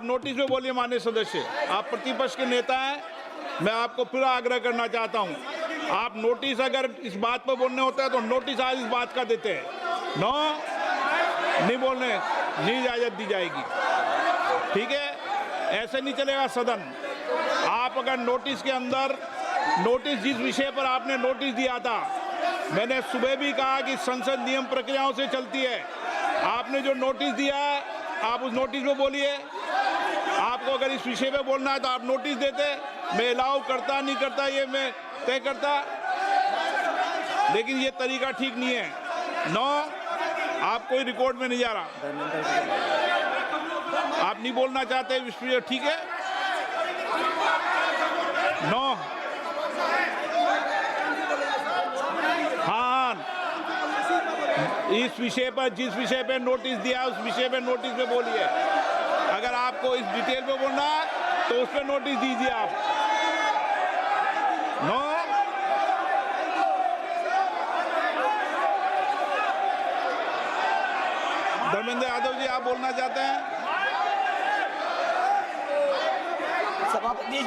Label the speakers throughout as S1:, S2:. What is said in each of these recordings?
S1: आप नोटिस में बोलिए माननीय सदस्य, आप प्रतिपक्ष के नेता हैं, मैं आपको फिर आग्रह करना चाहता हूं, आप नोटिस अगर इस बात पर बोलने होता है तो नोटिस आज इस बात का देते हैं। नो, नहीं बोलने, नहीं इजाजत दी जाएगी, ठीक है? ऐसे नहीं चलेगा सदन। आप अगर नोटिस के अंदर, नोटिस जिस विषय पर आपने नोटिस दिया था, मैंने सुबह भी कहा कि संसद नियम प्रक्रियाओं से चलती है। आपने जो नोटिस दिया है आप उस नोटिस में बोलिए। आपको अगर इस विषय पे बोलना है तो आप नोटिस देते, मैं अलाउ करता नहीं करता ये मैं तय करता, लेकिन ये तरीका ठीक नहीं है। नो, आप कोई रिकॉर्ड में नहीं जा रहा, आप नहीं बोलना चाहते इस विषय, ठीक है? नो, हाँ, इस विषय पर, जिस विषय पे नोटिस दिया उस विषय पे नोटिस में बोलिए। अगर आपको इस डिटेल पे बोलना है तो उस पर नोटिस दीजिए आप। नो, धर्मेंद्र यादव जी, आप बोलना चाहते हैं?
S2: सभापति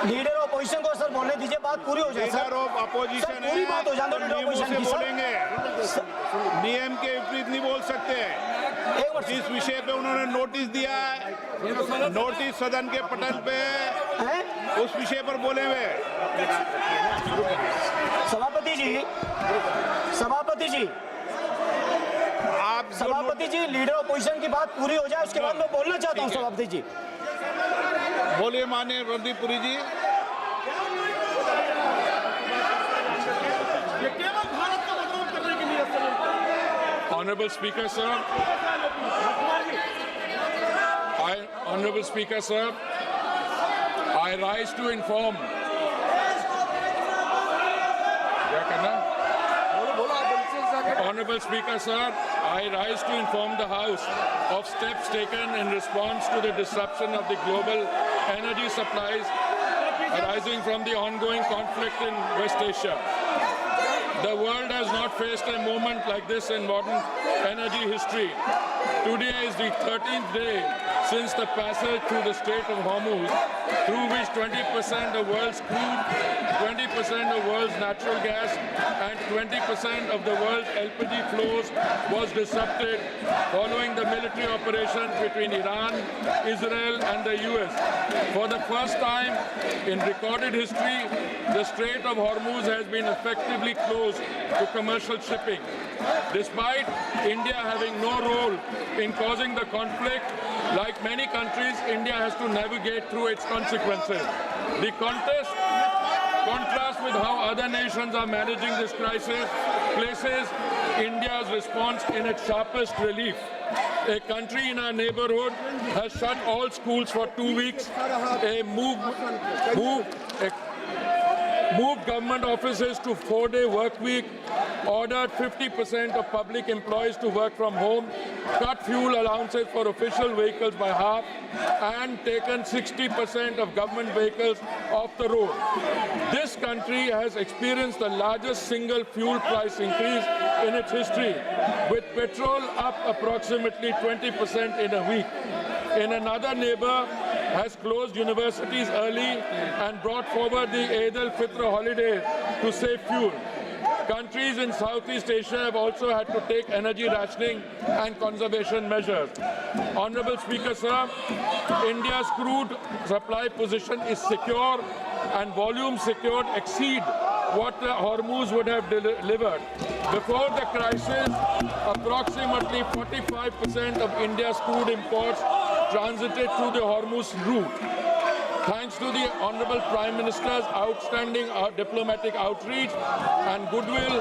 S2: लीडर ऑपोजिशन को सर बोलने दीजिए, बात पूरी हो जाए।
S1: लीडर ऑफ अपोजिशन है,
S2: पूरी बात हो जाए तो
S1: नियमों से
S2: ऑपोजिशन
S1: बोलेंगे, नियम के विपरीत नहीं बोल सकते। जिस विषय पे उन्होंने नोटिस दिया है, नोटिस सदन के पटल पे है, उस विषय पर बोले हुए।
S2: सभापति जी, लीडर ऑपोजिशन की बात पूरी हो जाए उसके बाद मैं बोलना चाहता हूँ। सभापति जी
S1: बोलिए माननीय रणदीप पुरी जी।
S3: Honorable Speaker, sir. Honorable Speaker, sir. I rise to inform. Honorable Speaker, sir, I rise to inform the House of steps taken in response to the disruption of the global energy supplies arising from the ongoing conflict in West Asia. The world has not faced a moment like this in modern energy history. Today is the 13th day since the passage through the Strait of Hormuz, through which 20% of world's crude, 20% of world's natural gas, and 20% of the world's LPG flows was disrupted following the military operation between Iran, Israel, and the US. For the first time in recorded history, the Strait of Hormuz has been effectively closed to commercial shipping. Despite India having no role in causing the conflict, like many countries, India has to navigate through its consequences. The contrast with how other nations are managing this crisis places India's response in its sharpest relief. A country in our neighborhood has shut all schools for 2 weeks, moved government offices to 4-day work week, ordered 50% of public employees to work from home, cut fuel allowances for official vehicles by half, and taken 60% of government vehicles off the road. This country has experienced the largest single fuel price increase in its history, with petrol up approximately 20% in a week. In another neighbor, has closed universities early and brought forward the Eid al-Fitr holiday to save fuel. Countries in Southeast Asia have also had to take energy rationing and conservation measures. Honorable Speaker, sir, India's crude supply position is secure and volumes secured exceed what the Hormuz would have delivered. Before the crisis, approximately 45% of India's crude imports transited through the Hormuz route. Thanks to the Honorable Prime Minister's outstanding diplomatic outreach and goodwill,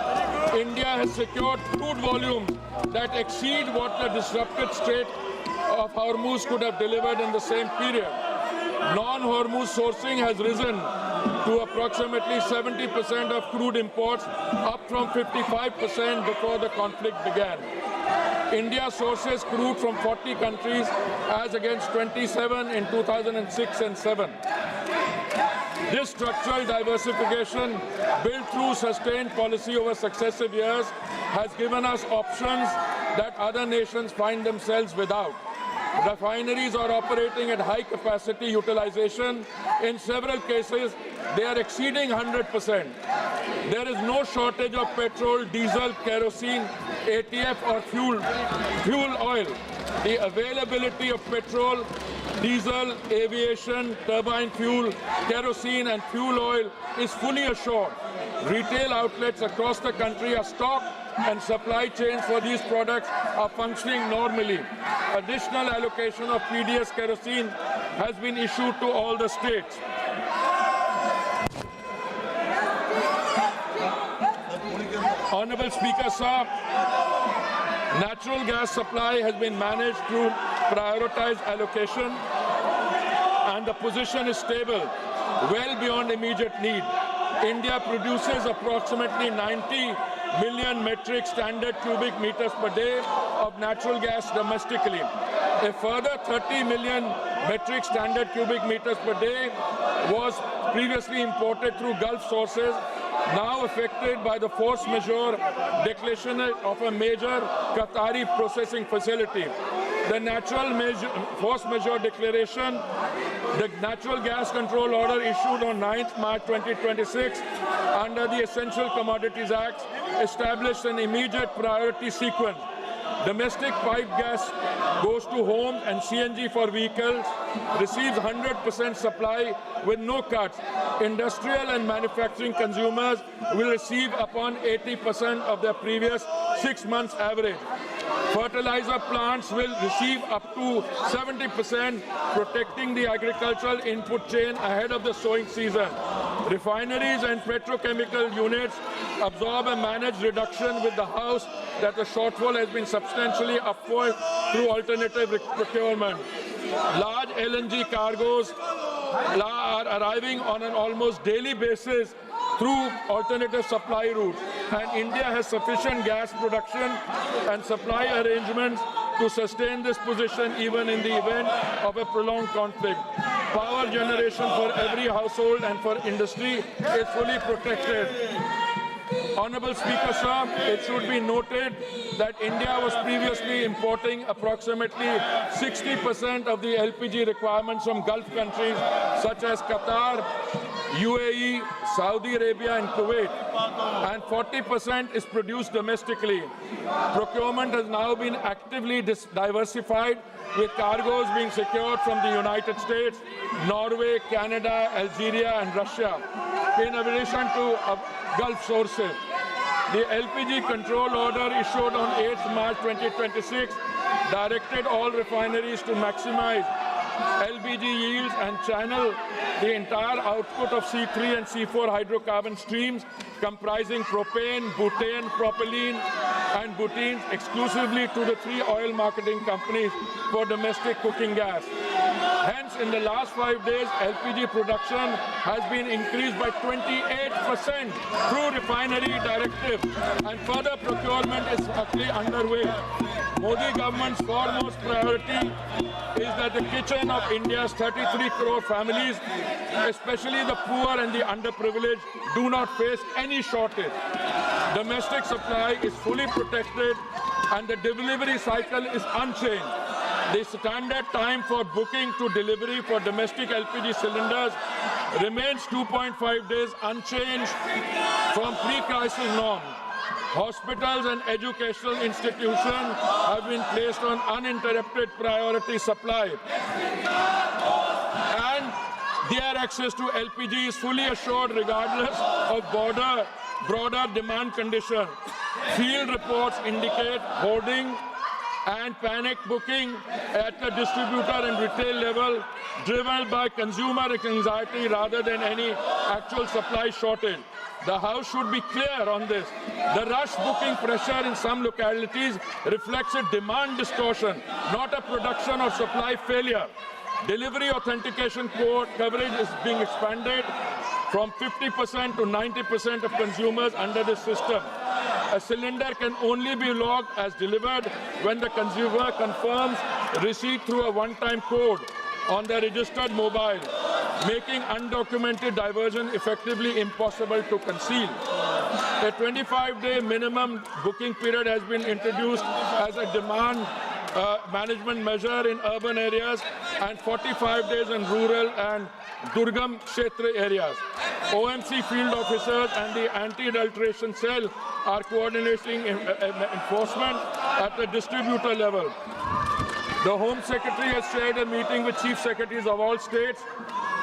S3: India has secured crude volumes that exceed what the disrupted Strait of Hormuz could have delivered in the same period. Non-Hormuz sourcing has risen to approximately 70% of crude imports, up from 55% before the conflict began. India sources crude from 40 countries as against 27 in 2006 and 7. This structural diversification, built through sustained policy over successive years, has given us options that other nations find themselves without. Refineries are operating at high capacity utilization. In several cases, they are exceeding 100%. There is no shortage of petrol, diesel, kerosene, ATF or fuel oil. The availability of petrol, diesel, aviation, turbine fuel, kerosene and fuel oil is fully assured. Retail outlets across the country are stocked and supply chains for these products are functioning normally. Additional allocation of PDS kerosene has been issued to all the states. Honorable Speaker, sir, natural gas supply has been managed through prioritized allocation and the position is stable, well beyond immediate need. India produces approximately 90 million metric standard cubic meters per day of natural gas domestically. A further 30 million metric standard cubic meters per day was previously imported through Gulf sources, now affected by the force majeure declaration of a major Qatari processing facility. The force majeure declaration, the Natural Gas Control Order issued on 9th March 2026 under the Essential Commodities Act established an immediate priority sequence. Domestic pipe gas goes to homes and CNG for vehicles receives 100% supply with no cuts. Industrial and manufacturing consumers will receive upon 80% of their previous 6 months average. Fertilizer plants will receive up to 70%, protecting the agricultural input chain ahead of the sowing season. Refineries and petrochemical units absorb a managed reduction with the House that the shortfall has been substantially upward through alternative procurement. Large LNG cargoes are arriving on an almost daily basis through alternative supply routes, and India has sufficient gas production and supply arrangements to sustain this position even in the event of a prolonged conflict. Power generation for every household and for industry is fully protected. Honorable Speaker, sir, it should be noted that India was previously importing approximately 60% of the LPG requirements from Gulf countries such as Qatar, UAE, Saudi Arabia and Kuwait, and 40% is produced domestically. Procurement has now been actively diversified, with cargoes being secured from the United States, Norway, Canada, Algeria and Russia, in addition to Gulf sources. The LPG control order issued on 8th March 2026 directed all refineries to maximize LPG yields and channel the entire output of C3 and C4 hydrocarbon streams comprising propane, butane, propylene and butenes exclusively to the 3 oil marketing companies for domestic cooking gas. Hence, in the last 5 days, LPG production has been increased by 28% through refinery directive, and further procurement is actually underway. Modi government's foremost priority is that the kitchen of India's 33 crore families, especially the poor and the underprivileged, do not face any shortage. Domestic supply is fully protected and the delivery cycle is unchanged. The standard time for booking to delivery for domestic LPG cylinders remains 2.5 days, unchanged from pre-crisis norm. Hospitals and educational institutions have been placed on uninterrupted priority supply, and their access to LPG is fully assured regardless of broader demand conditions. Field reports indicate hoarding and panic booking at the distributor and retail level, driven by consumer anxiety rather than any actual supply shortage. The House should be clear on this. The rush booking pressure in some localities reflects a demand distortion, not a production or supply failure. Delivery authentication code coverage is being expanded from 50% to 90% of consumers under this system. A cylinder can only be logged as delivered when the consumer confirms receipt through a one-time code on their registered mobile, making undocumented diversion effectively impossible to conceal. A 25-day minimum booking period has been introduced as a demand management measure in urban areas and 45 days in rural and Durgam Kshetra areas. OMC field officers and the anti-adulteration cell are coordinating enforcement at the distributor level. The Home Secretary has chaired a meeting with Chief Secretaries of all states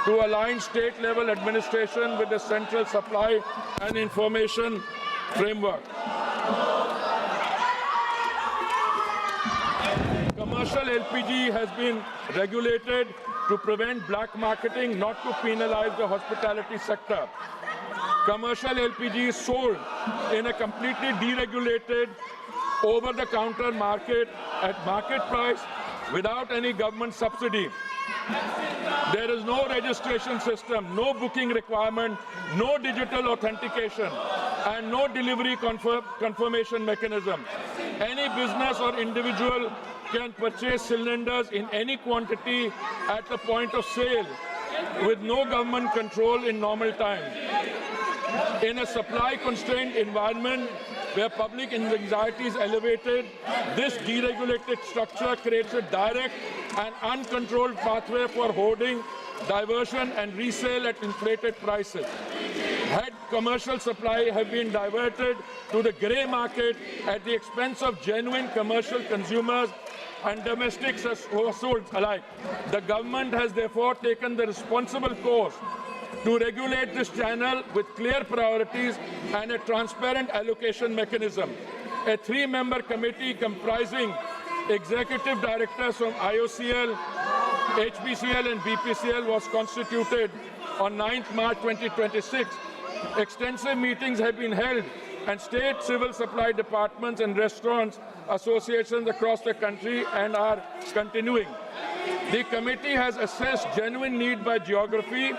S3: to align state-level administration with the Central Supply and Information Framework. Commercial LPG has been regulated to prevent black marketing, not to penalize the hospitality sector. Commercial LPG is sold in a completely deregulated, over-the-counter market at market price without any government subsidy. There is no registration system, no booking requirement, no digital authentication, and no delivery confirmation mechanism. Any business or individual can purchase cylinders in any quantity at the point of sale with no government control in normal time. In a supply-constrained environment where public anxiety is elevated, this deregulated structure creates a direct and uncontrolled pathway for hoarding, diversion, and resale at inflated prices. Had commercial supply have been diverted to the grey market at the expense of genuine commercial consumers and domestic households alike, the government has therefore taken the responsible course to regulate this channel with clear priorities and a transparent allocation mechanism. A three-member committee comprising executive directors from IOCL, HPCL and BPCL was constituted on 9th March 2026. Extensive meetings have been held and state civil supply departments and restaurants associations across the country and are continuing. The committee has assessed genuine need by geography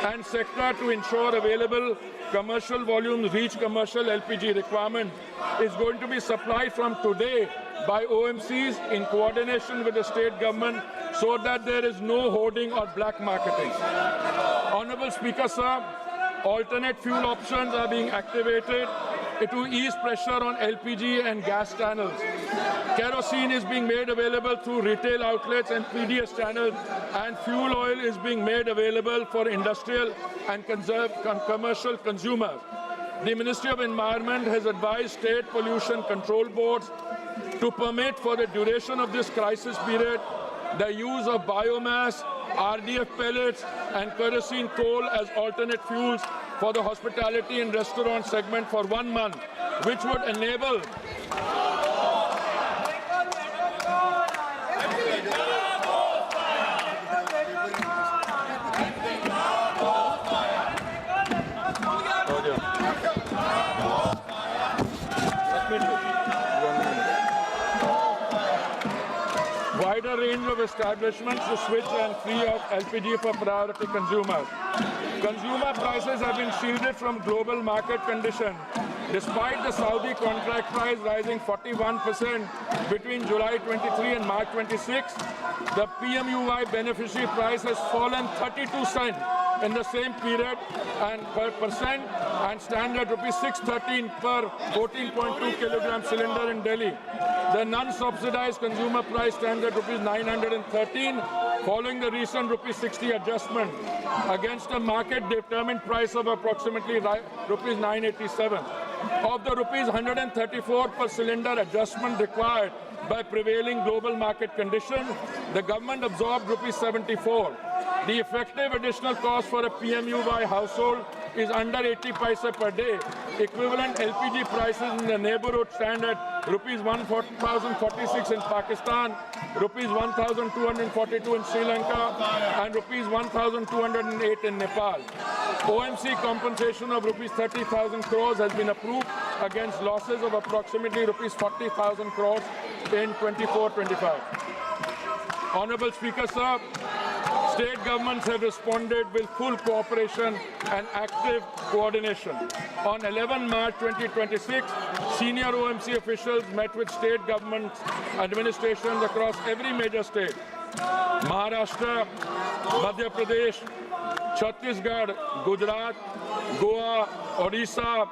S3: and sector to ensure available commercial volumes reach commercial LPG requirement is going to be supplied from today by OMCs in coordination with the state government so that there is no hoarding or black marketing. Honorable Speaker, sir, alternate fuel options are being activated to ease pressure on LPG and gas channels. Kerosene is being made available through retail outlets and PDS channels, and fuel oil is being made available for industrial and commercial consumers. The Ministry of Environment has advised state pollution control boards to permit for the duration of this crisis period the use of biomass, RDF pellets and kerosene coal as alternate fuels for the hospitality and restaurant segment for 1 month, which would enable wider range of establishments to switch and free up LPG for priority consumers. Consumer prices have been shielded from global market conditions, despite the Saudi contract price rising 41% between July 23 and March 26. The PMUY beneficiary price has fallen 32 cents in the same period and per percent and stand at rupees 613 per 14.2 kilogram cylinder in Delhi. The non-subsidized consumer price stands at rupees 913 following the recent rupees 60 adjustment against a market-determined price of approximately rupees 987. Of the rupees 134 per cylinder adjustment required by prevailing global market conditions, the government absorbed rupees 74. The effective additional cost for a PMUY household is under 80 paisa per day. Equivalent LPG prices in the neighborhood stand at rupees 1,046 in Pakistan, rupees 1,242 in Sri Lanka, and rupees 1,208 in Nepal. OMC compensation of rupees 30,000 crores has been approved against losses of approximately rupees 40,000 crores in 24-25. Honorable Speaker, sir, state governments have responded with full cooperation and active coordination. On 11 March 2026, senior OMC officials met with state government administrations across every major state: Maharashtra, Madhya Pradesh, Chhattisgarh, Gujarat, Goa, Odisha,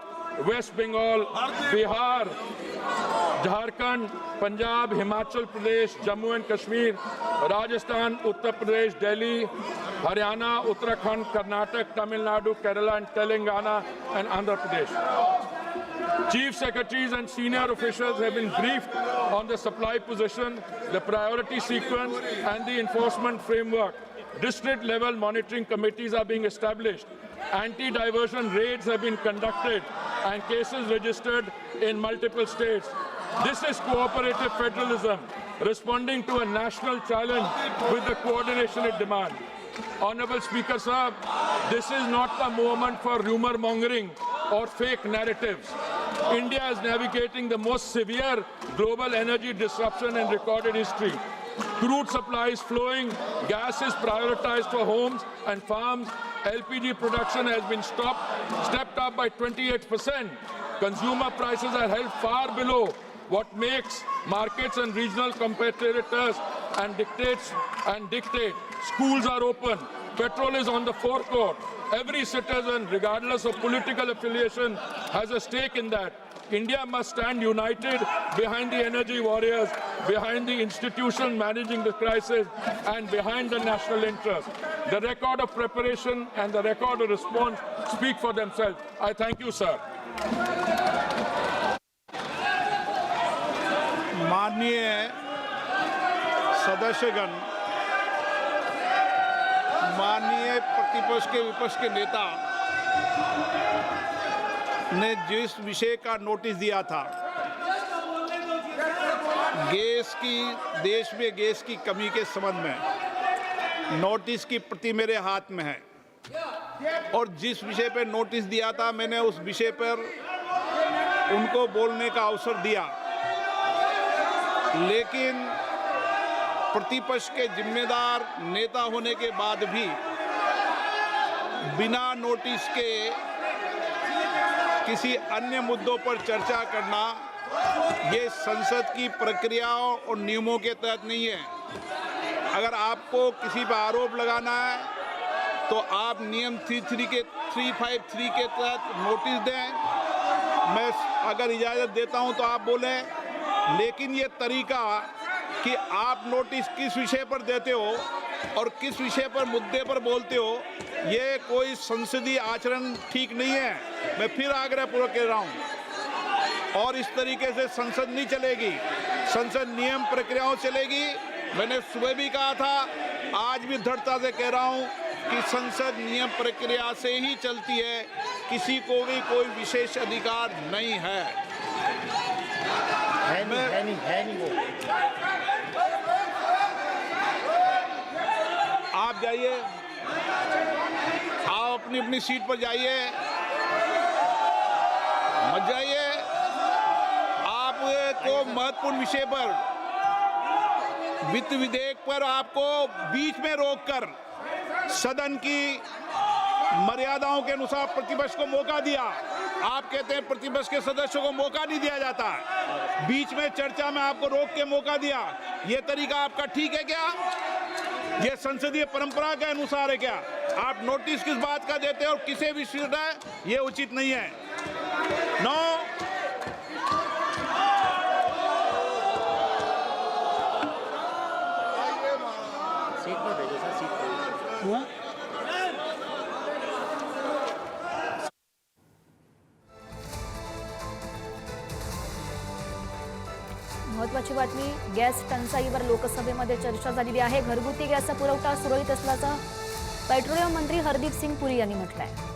S3: West Bengal, Bihar, Jharkhand, Punjab, Himachal Pradesh, Jammu and Kashmir, Rajasthan, Uttar Pradesh, Delhi, Haryana, Uttarakhand, Karnataka, Tamil Nadu, Kerala and Telangana and Andhra Pradesh. Chief secretaries and senior officials have been briefed on the supply position, the priority sequence and the enforcement framework. District level monitoring committees are being established. Anti-diversion raids have been conducted and cases registered in multiple states. This is cooperative federalism, responding to a national challenge with the coordination it demands. Honorable Speaker Sahab, this is not the moment for rumor mongering or fake narratives. India is navigating the most severe global energy disruption in recorded history. Crude supply is flowing, gas is prioritized for homes and farms, LPG production has been stepped up by 28%. Consumer prices are held far below what makes markets and regional competitors and dictate. Schools are open. Petrol is on the forecourt. Every citizen, regardless of political affiliation, has a stake in that. India must stand united behind the energy warriors, behind the institution managing the crisis, and behind the national interest. The record of preparation and the record of response speak for themselves. I thank you, sir.
S1: माननीय सदस्यगण, माननीय प्रतिपक्ष के विपक्ष के नेता ने जिस विषय का नोटिस दिया था, देश में गैस की कमी के संबंध में, नोटिस की प्रति मेरे हाथ में है और जिस विषय पर नोटिस दिया था मैंने उस विषय पर उनको बोलने का अवसर दिया, लेकिन प्रतिपक्ष के जिम्मेदार नेता होने के बाद भी बिना नोटिस के किसी अन्य मुद्दों पर चर्चा करना ये संसद की प्रक्रियाओं और नियमों के तहत नहीं है। अगर आपको किसी पर आरोप लगाना है तो आप नियम 353 के तहत नोटिस दें। मैं अगर इजाज़त देता हूं तो आप बोलें, लेकिन ये तरीका कि आप नोटिस किस विषय पर देते हो और किस विषय पर मुद्दे पर बोलते हो, ये कोई संसदीय आचरण ठीक नहीं है। मैं फिर आग्रहपूर्वक कह रहा हूँ, और इस तरीके से संसद नहीं चलेगी, संसद नियम प्रक्रियाओं चलेगी। मैंने सुबह भी कहा था, आज भी दृढ़ता से कह रहा हूँ कि संसद नियम प्रक्रिया से ही चलती है, किसी को भी कोई विशेष अधिकार नहीं है।
S2: नहीं वो।
S1: आप जाइए, आप अपनी अपनी सीट पर जाइए, मत जाइए। आपको महत्वपूर्ण विषय पर, वित्त विधेयक पर आपको बीच में रोककर सदन की मर्यादाओं के अनुसार प्रतिपक्ष को मौका दिया। आप कहते हैं प्रतिपक्ष के सदस्यों को मौका नहीं दिया जाता, बीच में चर्चा में आपको रोक के मौका दिया। ये तरीका आपका ठीक है क्या? ये संसदीय परंपरा के अनुसार है क्या? आप नोटिस किस बात का देते हैं और किसे विषय है, ये उचित नहीं है। नो,
S2: सीट पर भेजो सर, सीट पर। हुआ?
S4: महत्त्वाची बातमी, गॅस टंचाईवर लोकसभेमध्ये चर्चा झालेली आहे। घरगुती गॅसचा पुरवठा सुरळीत असल्याचं पेट्रोलियम मंत्री हरदीप सिंग पुरी यांनी म्हटलंय।